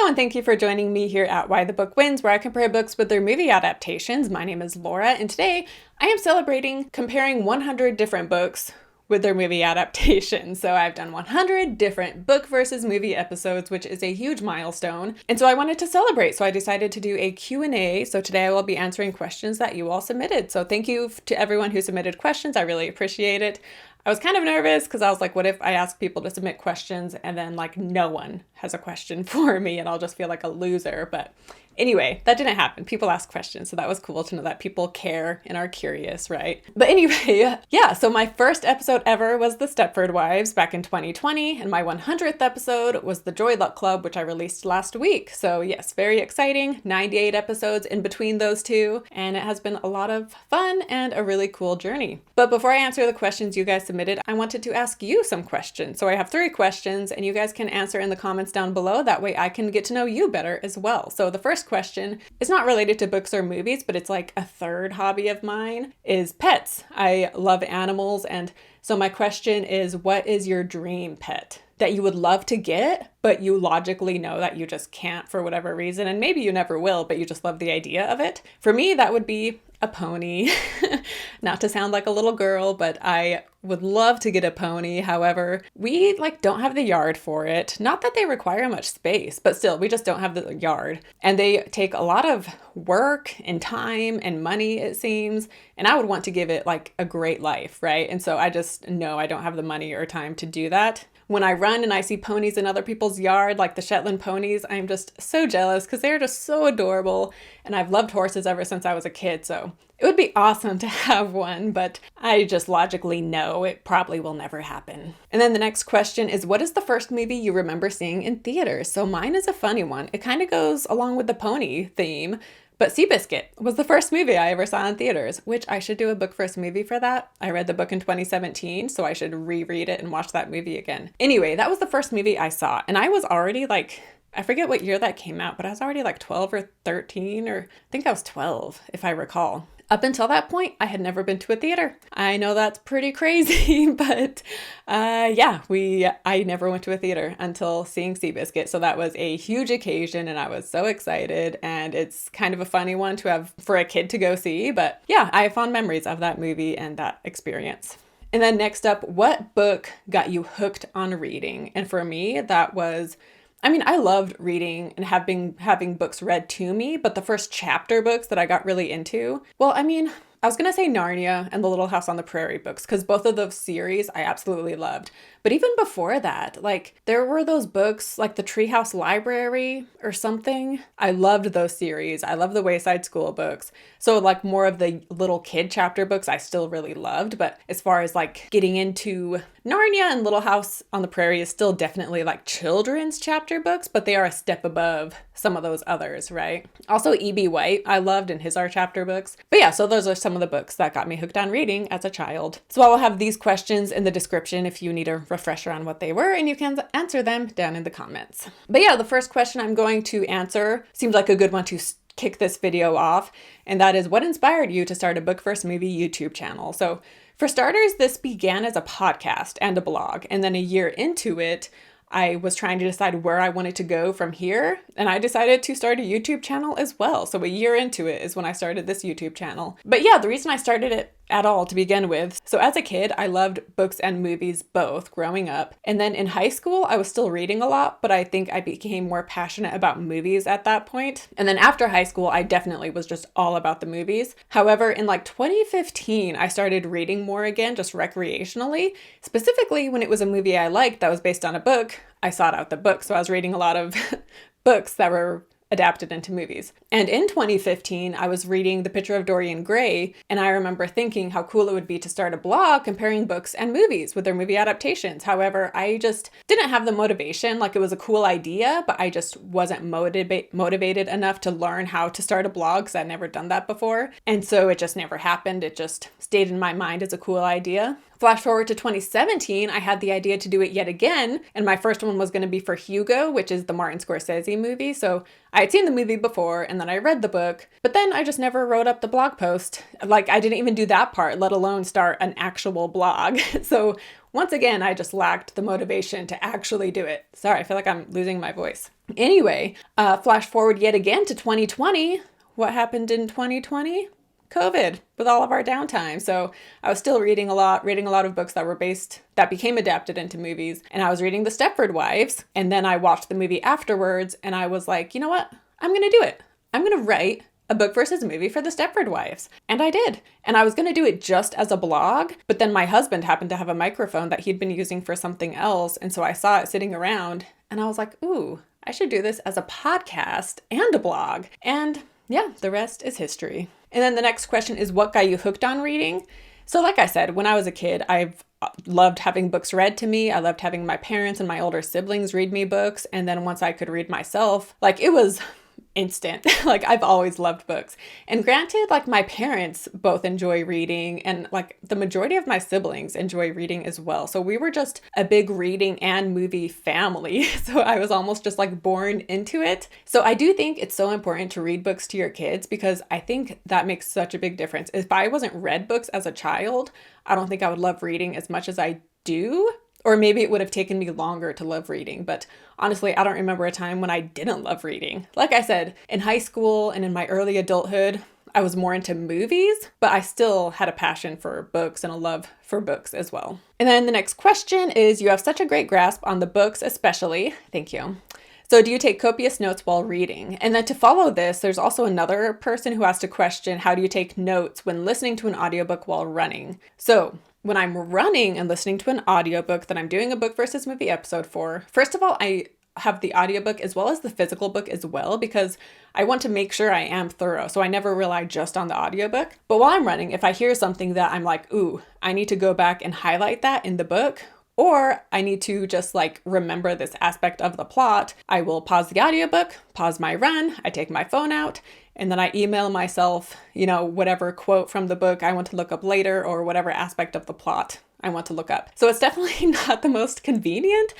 Hello, and thank you for joining me here at Why the Book Wins, where I compare books with their movie adaptations. My name is Laura, and today I am celebrating comparing 100 different books with their movie adaptations. So I've done 100 different book versus movie episodes, which is a huge milestone. And so I wanted to celebrate. So I decided to do a Q&A. So today I will be answering questions that you all submitted. So thank you to everyone who submitted questions. I really appreciate it. I was kind of nervous because I was like, what if I ask people to submit questions and then like no one has a question for me and I'll just feel like a loser. But anyway, that didn't happen. People ask questions, so that was cool to know that people care and are curious, right? But anyway, yeah, so my first episode ever was The Stepford Wives back in 2020, and my 100th episode was The Joy Luck Club, which I released last week. So yes, very exciting. 98 episodes in between those two, and it has been a lot of fun and a really cool journey. But before I answer the questions you guys submitted, I wanted to ask you some questions. So I have 3 questions, and you guys can answer in the comments down below. That way I can get to know you better as well. So the first question is not related to books or movies, but it's like a third hobby of mine, is pets. I love animals, and so my question is, what is your dream pet that you would love to get, but you logically know that you just can't for whatever reason, and maybe you never will, but you just love the idea of it? For me, that would be a pony. Not to sound like a little girl, but I would love to get a pony. However, we don't have the yard for it. Not that they require much space, but still, we just don't have the yard. And they take a lot of work and time and money, it seems. And I would want to give it like a great life, right? And so I just know I don't have the money or time to do that. When I run and I see ponies in other people's yard, like the Shetland ponies, I'm just so jealous because they're just so adorable. And I've loved horses ever since I was a kid. So it would be awesome to have one, but I just logically know it probably will never happen. And then the next question is, what is the first movie you remember seeing in theaters? So mine is a funny one. It kind of goes along with the pony theme. But Seabiscuit was the first movie I ever saw in theaters, which I should do a book first movie for that. I read the book in 2017, so I should reread it and watch that movie again. Anyway, that was the first movie I saw, and I was already I forget what year that came out, but I was already 12 or 13, or I think I was 12, if I recall. Up until that point, I had never been to a theater. I know that's pretty crazy, but I never went to a theater until seeing Seabiscuit. So that was a huge occasion and I was so excited, and it's kind of a funny one to have for a kid to go see. But yeah, I have fond memories of that movie and that experience. And then next up, what book got you hooked on reading? And for me, that was, I loved reading and having books read to me, but the first chapter books that I got really into, I was going to say Narnia and The Little House on the Prairie books, because both of those series I absolutely loved. But even before that, there were those books like the Treehouse Library or something. I loved those series. I love the Wayside School books. So more of the little kid chapter books I still really loved. But as far as getting into Narnia and Little House on the Prairie is still definitely children's chapter books, but they are a step above some of those others, right? Also E.B. White, I loved, in his art chapter books. But yeah, so those are some of the books that got me hooked on reading as a child. So I will have these questions in the description if you need a refresher on what they were, and you can answer them down in the comments. But yeah, the first question I'm going to answer seems like a good one to kick this video off, and that is, what inspired you to start a Book First Movie YouTube channel? So for starters, this began as a podcast and a blog, and then a year into it, I was trying to decide where I wanted to go from here, and I decided to start a YouTube channel as well. So a year into it is when I started this YouTube channel. But yeah, the reason I started it at all to begin with. So as a kid, I loved books and movies both growing up. And then in high school, I was still reading a lot, but I think I became more passionate about movies at that point. And then after high school, I definitely was just all about the movies. However, in 2015, I started reading more again, just recreationally. Specifically, when it was a movie I liked that was based on a book, I sought out the book. So I was reading a lot of books that were adapted into movies. And in 2015, I was reading The Picture of Dorian Gray, and I remember thinking how cool it would be to start a blog comparing books and movies with their movie adaptations. However, I just didn't have the motivation. It was a cool idea, but I just wasn't motivated enough to learn how to start a blog because I'd never done that before. And so it just never happened. It just stayed in my mind as a cool idea. Flash forward to 2017, I had the idea to do it yet again, and my first one was going to be for Hugo, which is the Martin Scorsese movie. So I I'd seen the movie before and then I read the book, but then I just never wrote up the blog post. Like I didn't even do that part, let alone start an actual blog. So once again, I just lacked the motivation to actually do it. Sorry, I feel like I'm losing my voice. Anyway, flash forward yet again to 2020. What happened in 2020? COVID, with all of our downtime. So I was still reading a lot of books that became adapted into movies. And I was reading The Stepford Wives. And then I watched the movie afterwards and I was like, you know what? I'm going to do it. I'm going to write a book versus movie for The Stepford Wives. And I did. And I was going to do it just as a blog, but then my husband happened to have a microphone that he'd been using for something else. And so I saw it sitting around and I was like, ooh, I should do this as a podcast and a blog. And yeah, the rest is history. And then the next question is, what got you hooked on reading? So like I said, when I was a kid, I've loved having books read to me. I loved having my parents and my older siblings read me books. And then once I could read myself, like it was instant. Like I've always loved books. And granted, like my parents both enjoy reading and like the majority of my siblings enjoy reading as well. So we were just a big reading and movie family. So I was almost just like born into it. So I do think it's so important to read books to your kids because I think that makes such a big difference. If I wasn't read books as a child, I don't think I would love reading as much as I do. Or maybe it would have taken me longer to love reading. But honestly, I don't remember a time when I didn't love reading. Like I said, in high school and in my early adulthood, I was more into movies, but I still had a passion for books and a love for books as well. And then the next question is, you have such a great grasp on the books, especially. Thank you. So do you take copious notes while reading? And then to follow this, there's also another person who asked a question, how do you take notes when listening to an audiobook while running? So when I'm running and listening to an audiobook that I'm doing a book versus movie episode for, first of all, I have the audiobook as well as the physical book as well because I want to make sure I am thorough. So I never rely just on the audiobook. But while I'm running, if I hear something that I'm like, ooh, I need to go back and highlight that in the book, or I need to just like remember this aspect of the plot, I will pause the audiobook, pause my run, I take my phone out, and then I email myself, whatever quote from the book I want to look up later or whatever aspect of the plot I want to look up. So it's definitely not the most convenient.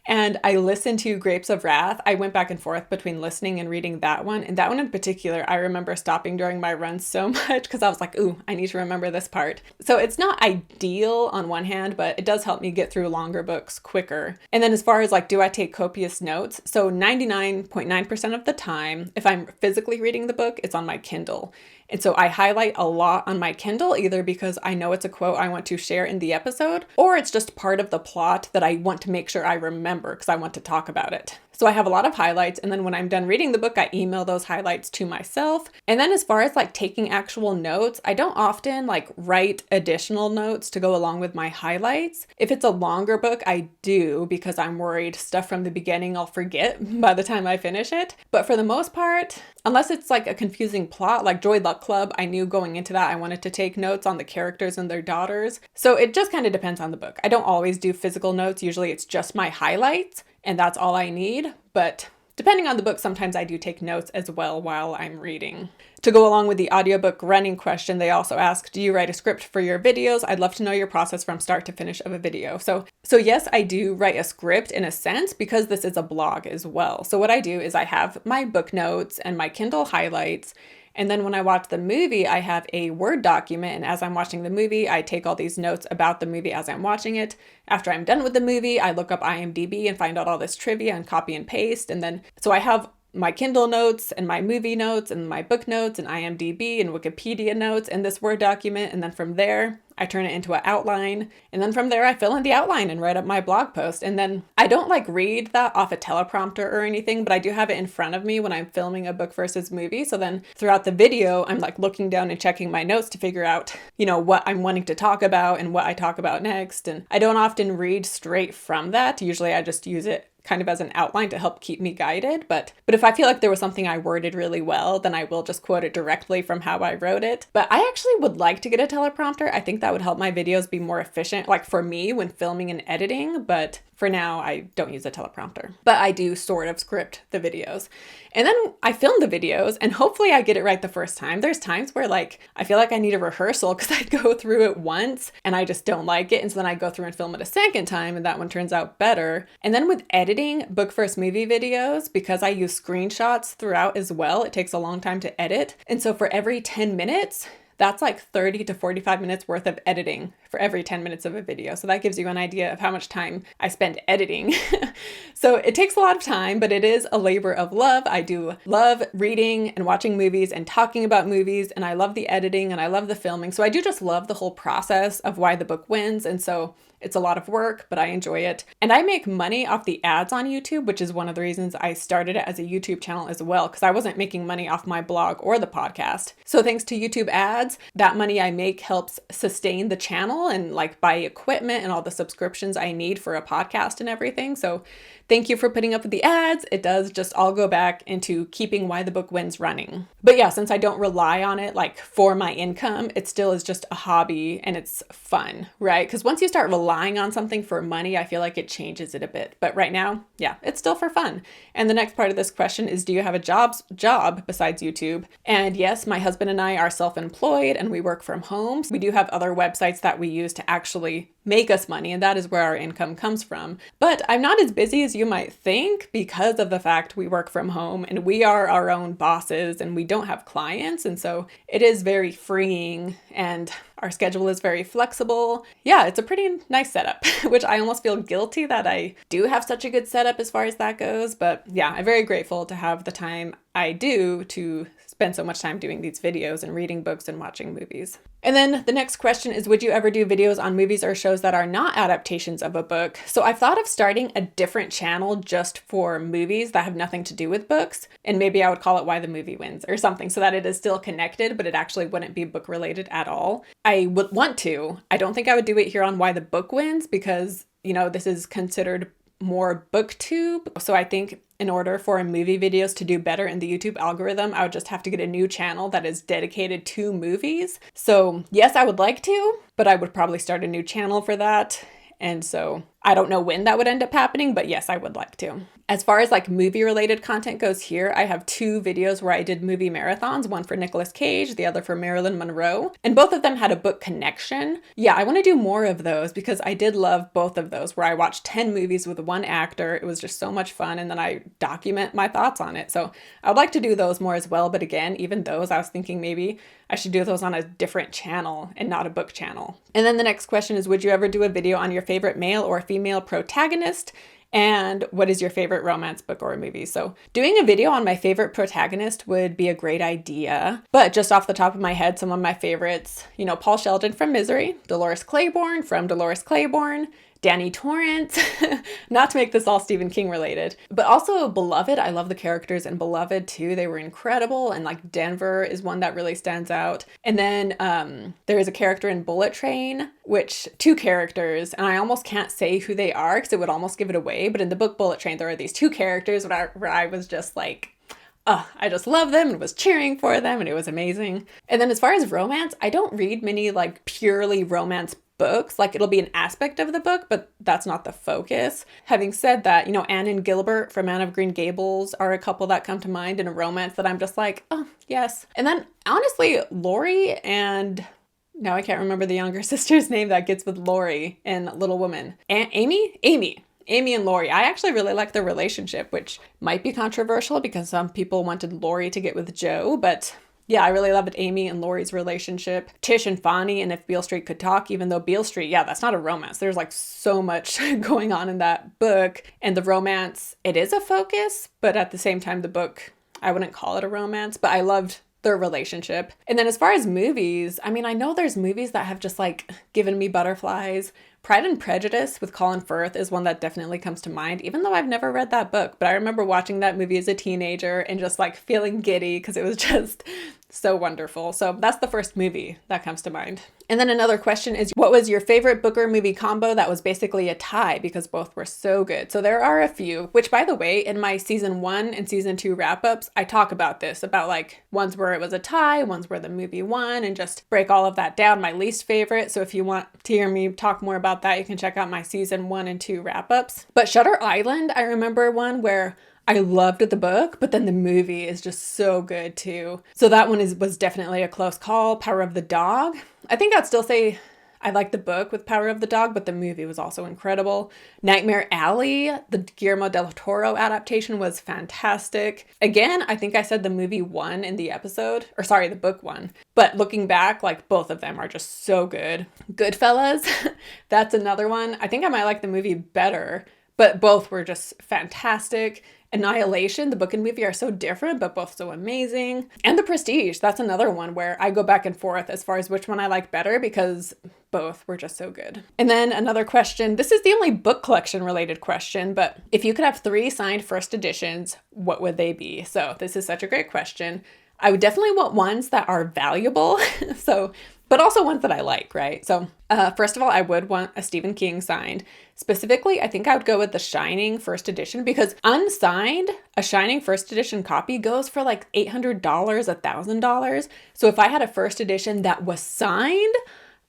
And I listened to Grapes of Wrath. I went back and forth between listening and reading that one. And that one in particular, I remember stopping during my run so much because I was like, ooh, I need to remember this part. So it's not ideal on one hand, but it does help me get through longer books quicker. And then as far as like, do I take copious notes? So 99.9% of the time, if I'm physically reading the book, it's on my Kindle. And so I highlight a lot on my Kindle, either because I know it's a quote I want to share in the episode, or it's just part of the plot that I want to make sure I remember because I want to talk about it. So I have a lot of highlights, and then when I'm done reading the book, I email those highlights to myself. And then as far as like taking actual notes, I don't often like write additional notes to go along with my highlights. If it's a longer book, I do because I'm worried stuff from the beginning I'll forget by the time I finish it. But for the most part, unless it's like a confusing plot, like Joy Luck Club, I knew going into that I wanted to take notes on the characters and their daughters. So it just kind of depends on the book. I don't always do physical notes. Usually it's just my highlights. And that's all I need. But depending on the book, sometimes I do take notes as well while I'm reading. To go along with the audiobook running question, they also ask, do you write a script for your videos? I'd love to know your process from start to finish of a video. So yes, I do write a script in a sense because this is a blog as well. So what I do is I have my book notes and my Kindle highlights. And then when I watch the movie, I have a Word document. And as I'm watching the movie, I take all these notes about the movie as I'm watching it. After I'm done with the movie, I look up IMDb and find out all this trivia and copy and paste. And then, so I have my Kindle notes and my movie notes and my book notes and IMDb and Wikipedia notes in this Word document. And then from there, I turn it into an outline. And then from there, I fill in the outline and write up my blog post. And then I don't like read that off a teleprompter or anything, but I do have it in front of me when I'm filming a book versus movie. So then throughout the video, I'm like looking down and checking my notes to figure out, what I'm wanting to talk about and what I talk about next. And I don't often read straight from that. Usually I just use it kind of as an outline to help keep me guided. But if I feel like there was something I worded really well, then I will just quote it directly from how I wrote it. But I actually would like to get a teleprompter. I think that would help my videos be more efficient, like for me when filming and editing. But for now, I don't use a teleprompter, but I do sort of script the videos. And then I film the videos and hopefully I get it right the first time. There's times where like, I feel like I need a rehearsal because I go through it once and I just don't like it. And so then I go through and film it a second time and that one turns out better. And then with editing book versus movie videos, because I use screenshots throughout as well, it takes a long time to edit. And so for every 10 minutes, that's like 30 to 45 minutes worth of editing for every 10 minutes of a video. So that gives you an idea of how much time I spend editing. So it takes a lot of time, but it is a labor of love. I do love reading and watching movies and talking about movies, and I love the editing and I love the filming. So I do just love the whole process of Why the Book Wins. And so it's a lot of work, but I enjoy it. And I make money off the ads on YouTube, which is one of the reasons I started it as a YouTube channel as well, because I wasn't making money off my blog or the podcast. So thanks to YouTube ads, that money I make helps sustain the channel and like buy equipment and all the subscriptions I need for a podcast and everything. So thank you for putting up with the ads. It does just all go back into keeping Why the Book Wins running. But yeah, since I don't rely on it like for my income, it still is just a hobby and it's fun, right? Because once you start relying on something for money, I feel like it changes it a bit. But right now, yeah, it's still for fun. And the next part of this question is, do you have a job besides YouTube? And yes, my husband and I are self-employed and we work from home. We do have other websites that we use to actually make us money, and that is where our income comes from. But I'm not as busy as you might think because of the fact we work from home and we are our own bosses and we don't have clients. And so it is very freeing and our schedule is very flexible. Yeah, it's a pretty nice setup, which I almost feel guilty that I do have such a good setup as far as that goes. But yeah, I'm very grateful to have the time I do to spend so much time doing these videos and reading books and watching movies. And then the next question is, would you ever do videos on movies or shows that are not adaptations of a book? So I've thought of starting a different channel just for movies that have nothing to do with books. And maybe I would call it Why the Movie Wins or something so that it is still connected, but it actually wouldn't be book related at all. I would want to. I don't think I would do it here on Why the Book Wins because, this is considered more booktube. So I think in order for movie videos to do better in the YouTube algorithm, I would just have to get a new channel that is dedicated to movies. So yes, I would like to, but I would probably start a new channel for that. And so I don't know when that would end up happening, but yes, I would like to. As far as like movie related content goes here, I have 2 videos where I did movie marathons, one for Nicolas Cage, the other for Marilyn Monroe, and both of them had a book connection. Yeah, I want to do more of those because I did love both of those where I watched 10 movies with one actor. It was just so much fun, and then I document my thoughts on it. So I would like to do those more as well, but again, even those, I was thinking maybe I should do those on a different channel and not a book channel. And then the next question is, would you ever do a video on your favorite male or female protagonist? And what is your favorite romance book or movie? So doing a video on my favorite protagonist would be a great idea. But just off the top of my head, some of my favorites, Paul Sheldon from Misery, Dolores Claiborne from Dolores Claiborne, Danny Torrance, not to make this all Stephen King related, but also Beloved. I love the characters in Beloved too. They were incredible. And like Denver is one that really stands out. And then there is a character in Bullet Train, which 2 characters, and I almost can't say who they are because it would almost give it away. But in the book Bullet Train, there are these 2 characters where I was just like, I just love them and was cheering for them and it was amazing. And then as far as romance, I don't read many like purely romance books. Like it'll be an aspect of the book, but that's not the focus. Having said that, Anne and Gilbert from Anne of Green Gables are a couple that come to mind in a romance that I'm just like, oh, yes. And then honestly, Laurie and now I can't remember the younger sister's name that gets with Laurie in Little Women. Amy and Laurie. I actually really like their relationship, which might be controversial because some people wanted Laurie to get with Joe, but yeah, I really loved Amy and Laurie's relationship. Tish and Fonnie and If Beale Street Could Talk, even though Beale Street, yeah, that's not a romance. There's like so much going on in that book. And the romance, it is a focus, but at the same time, the book, I wouldn't call it a romance, but I loved their relationship. And then as far as movies, I know there's movies that have just like given me butterflies. Pride and Prejudice with Colin Firth is one that definitely comes to mind, even though I've never read that book. But I remember watching that movie as a teenager and just like feeling giddy because it was just so wonderful. So that's the first movie that comes to mind. And then another question is, what was your favorite book or movie combo that was basically a tie because both were so good? So there are a few, which by the way, in my season 1 and season 2 wrap-ups, I talk about this, about like ones where it was a tie, ones where the movie won, and just break all of that down, my least favorite. So if you want to hear me talk more about that, you can check out my season 1 and 2 wrap-ups. But Shutter Island, I remember one where I loved the book, but then the movie is just so good too. So that one was definitely a close call. Power of the Dog. I think I'd still say I like the book with Power of the Dog, but the movie was also incredible. Nightmare Alley, the Guillermo del Toro adaptation, was fantastic. Again, I think I said the movie won in the episode, or sorry, the book won. But looking back, like both of them are just so good. Goodfellas, that's another one. I think I might like the movie better, but both were just fantastic. Annihilation, the book and movie are so different, but both so amazing. And The Prestige, that's another one where I go back and forth as far as which one I like better because both were just so good. And then another question, this is the only book collection related question, but if you could have 3 signed first editions, what would they be? So this is such a great question. I would definitely want ones that are valuable. But also ones that I like, right? So first of all, I would want a Stephen King signed. Specifically, I think I would go with The Shining first edition because unsigned, a Shining first edition copy goes for like $800, $1,000. So if I had a first edition that was signed,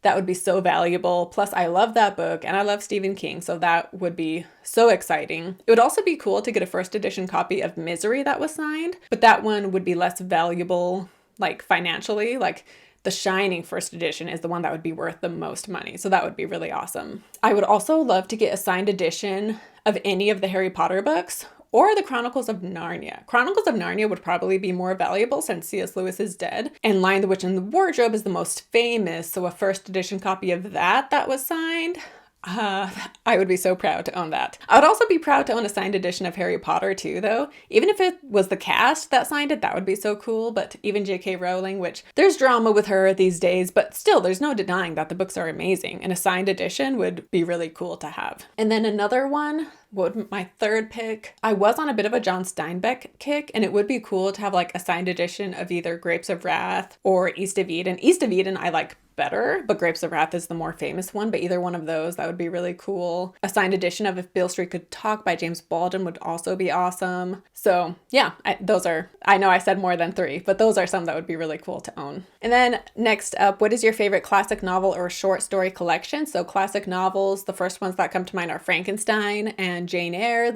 that would be so valuable. Plus, I love that book and I love Stephen King, so that would be so exciting. It would also be cool to get a first edition copy of Misery that was signed, but that one would be less valuable, like financially. Like The Shining first edition is the one that would be worth the most money, so that would be really awesome. I would also love to get a signed edition of any of the Harry Potter books or the Chronicles of Narnia. Chronicles of Narnia would probably be more valuable since C.S. Lewis is dead, and Lion, the Witch, and the Wardrobe is the most famous, so a first edition copy of that was signed, I would be so proud to own that. I would also be proud to own a signed edition of Harry Potter too, though. Even if it was the cast that signed it, that would be so cool. But even J.K. Rowling, which there's drama with her these days, but still there's no denying that the books are amazing, and a signed edition would be really cool to have. And then another one, my third pick, I was on a bit of a John Steinbeck kick, and it would be cool to have like a signed edition of either Grapes of Wrath or East of Eden. East of Eden I like better, but Grapes of Wrath is the more famous one, but either one of those, that would be really cool. A signed edition of If Beale Street Could Talk by James Baldwin would also be awesome. So yeah, I know I said more than 3, but those are some that would be really cool to own. And then next up, what is your favorite classic novel or short story collection? So classic novels, the first ones that come to mind are Frankenstein and Jane Eyre.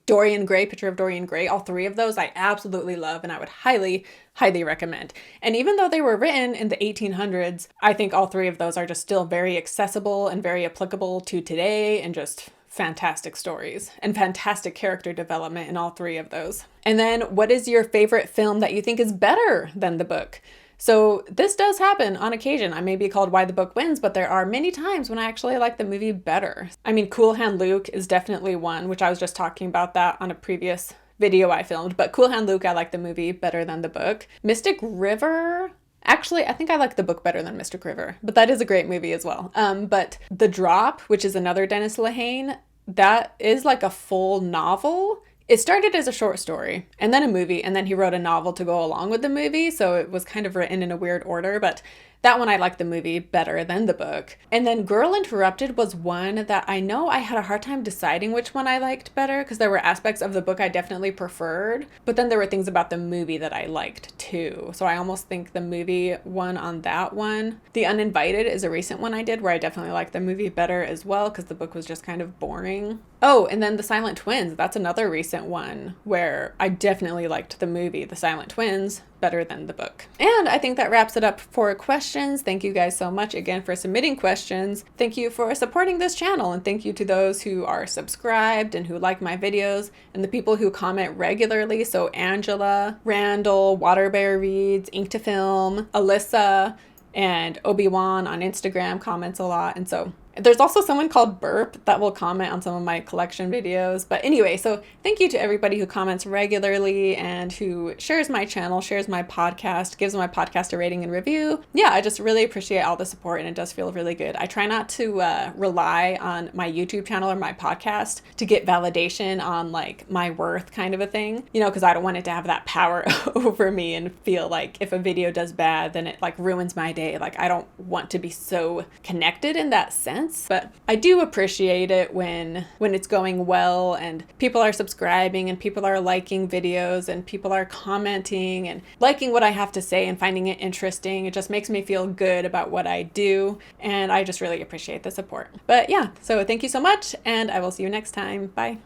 Dorian Gray, Picture of Dorian Gray, all 3 of those I absolutely love, and I would highly recommend. And even though they were written in the 1800s, I think all 3 of those are just still very accessible and very applicable to today, and just fantastic stories and fantastic character development in all 3 of those. And then what is your favorite film that you think is better than the book? So this does happen on occasion. I may be called Why the Book Wins, but there are many times when I actually like the movie better. I mean, Cool Hand Luke is definitely one, which I was just talking about that on a previous video I filmed, but Cool Hand Luke, I like the movie better than the book. Mystic River, actually, I think I like the book better than Mystic River, but that is a great movie as well. But The Drop, which is another Dennis Lehane, that is like a full novel. It started as a short story and then a movie, and then he wrote a novel to go along with the movie, so it was kind of written in a weird order, but that one I like the movie better than the book. And then Girl Interrupted was one that I know I had a hard time deciding which one I liked better, because there were aspects of the book I definitely preferred, but then there were things about the movie that I liked too. So I almost think the movie won on that one. The Uninvited is a recent one I did where I definitely liked the movie better as well, because the book was just kind of boring. Oh, and then The Silent Twins, that's another recent one where I definitely liked the movie, The Silent Twins, better than the book. And I think that wraps it up for questions. Thank you guys so much again for submitting questions. Thank you for supporting this channel, and thank you to those who are subscribed and who like my videos, and the people who comment regularly. So Angela, Randall, Waterbear Reads, Ink to Film, Alyssa, and Obi-Wan on Instagram comments a lot. And so There's also someone called Burp that will comment on some of my collection videos. But anyway, so thank you to everybody who comments regularly and who shares my channel, shares my podcast, gives my podcast a rating and review. Yeah, I just really appreciate all the support, and it does feel really good. I try not to rely on my YouTube channel or my podcast to get validation on like my worth kind of a thing, you know, because I don't want it to have that power over me and feel like if a video does bad, then it like ruins my day. Like I don't want to be so connected in that sense, but I do appreciate it when it's going well and people are subscribing and people are liking videos and people are commenting and liking what I have to say and finding it interesting. It just makes me feel good about what I do, and I just really appreciate the support. But yeah, so thank you so much, and I will see you next time. Bye.